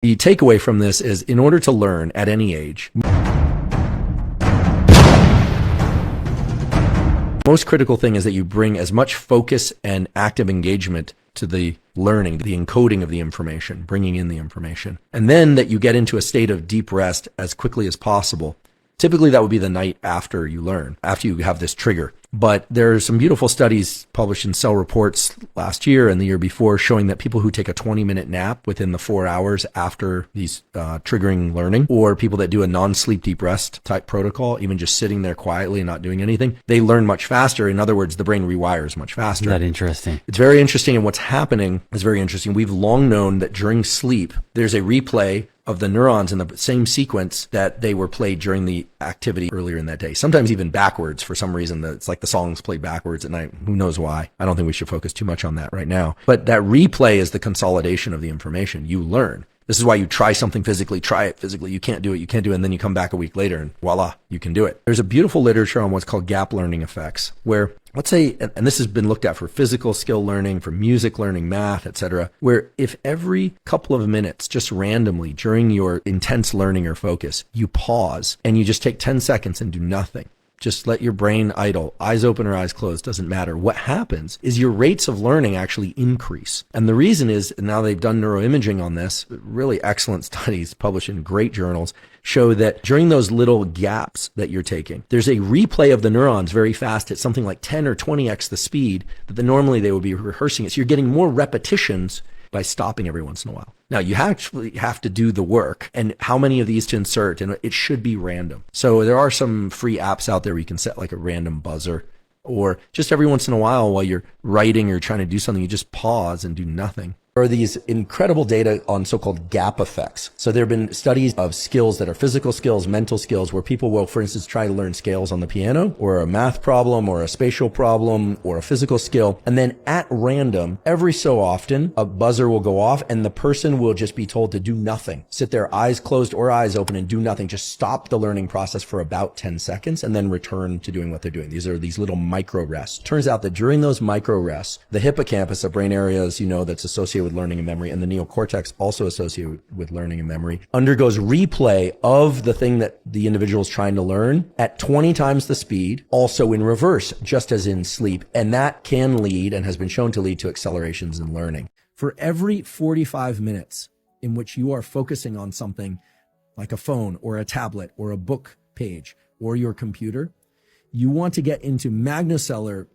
The takeaway from this is, in order to learn at any age, most critical thing is that you bring as much focus and active engagement to the learning, the encoding of the information, bringing in the information, and then that you get into a state of deep rest as quickly as possible. Typically, that would be the night after you learn, after you have this trigger. But there are some beautiful studies published in Cell Reports last year and the year before showing that people who take a 20-minute nap within the 4 hours after these triggering learning, or people that do a non-sleep deep rest type protocol, even just sitting there quietly and not doing anything, they learn much faster. In other words, the brain rewires much faster. Isn't that interesting? It's very interesting, and what's happening is very interesting. We've long known that during sleep, there's a replay of the neurons in the same sequence that they were played during the activity earlier in that day. Sometimes even backwards for some reason. It's like the songs played backwards at night. Who knows why? I don't think we should focus too much on that right now. But that replay is the consolidation of the information. You learn. This is why you try something physically, try it physically. You can't do it, and then you come back a week later and voila, you can do it. There's a beautiful literature on what's called gap learning effects, where let's say, and this has been looked at for physical skill learning, for music learning, math, etc., where if every couple of minutes, just randomly during your intense learning or focus, you pause and you just take 10 seconds and do nothing. Just let your brain idle, eyes open or eyes closed, doesn't matter. What happens is your rates of learning actually increase. And the reason is, now they've done neuroimaging on this, really excellent studies published in great journals, show that during those little gaps that you're taking, there's a replay of the neurons very fast at something like 10 or 20x the speed that normally they would be rehearsing it. So you're getting more repetitions by stopping every once in a while. Now, you actually have to do the work and how many of these to insert, and it should be random. So there are some free apps out there where you can set like a random buzzer, or just every once in a while you're writing or trying to do something, you just pause and do nothing. There are these incredible data on so-called gap effects. So there have been studies of skills that are physical skills, mental skills, where people will, for instance, try to learn scales on the piano, or a math problem, or a spatial problem, or a physical skill. And then at random, every so often, a buzzer will go off and the person will just be told to do nothing. Sit there, eyes closed or eyes open, and do nothing. Just stop the learning process for about 10 seconds and then return to doing what they're doing. These are these little micro rests. Turns out that during those micro rests, the hippocampus, a brain area, as you know, that's associated with learning and memory, and the neocortex, also associated with learning and memory, undergoes replay of the thing that the individual is trying to learn at 20 times the speed, also in reverse, just as in sleep. And that can lead, and has been shown to lead, to accelerations in learning. For every 45 minutes in which you are focusing on something like a phone or a tablet or a book page or your computer, you want to get into magnocellular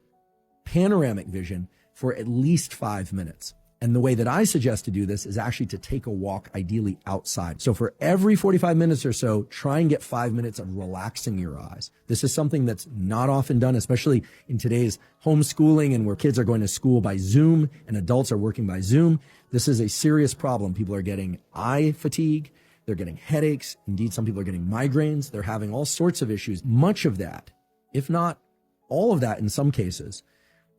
panoramic vision for at least 5 minutes. And the way that I suggest to do this is actually to take a walk, ideally outside. So for every 45 minutes or so, try and get 5 minutes of relaxing your eyes. This is something that's not often done, especially in today's homeschooling and where kids are going to school by Zoom and adults are working by Zoom. This is a serious problem. People are getting eye fatigue. They're getting headaches. Indeed, some people are getting migraines. They're having all sorts of issues. Much of that, if not all of that in some cases,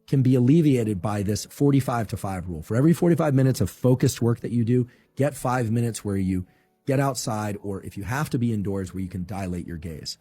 can be alleviated by this 45 to 5 rule. For every 45 minutes of focused work that you do, get 5 minutes where you get outside, or if you have to be indoors, where you can dilate your gaze.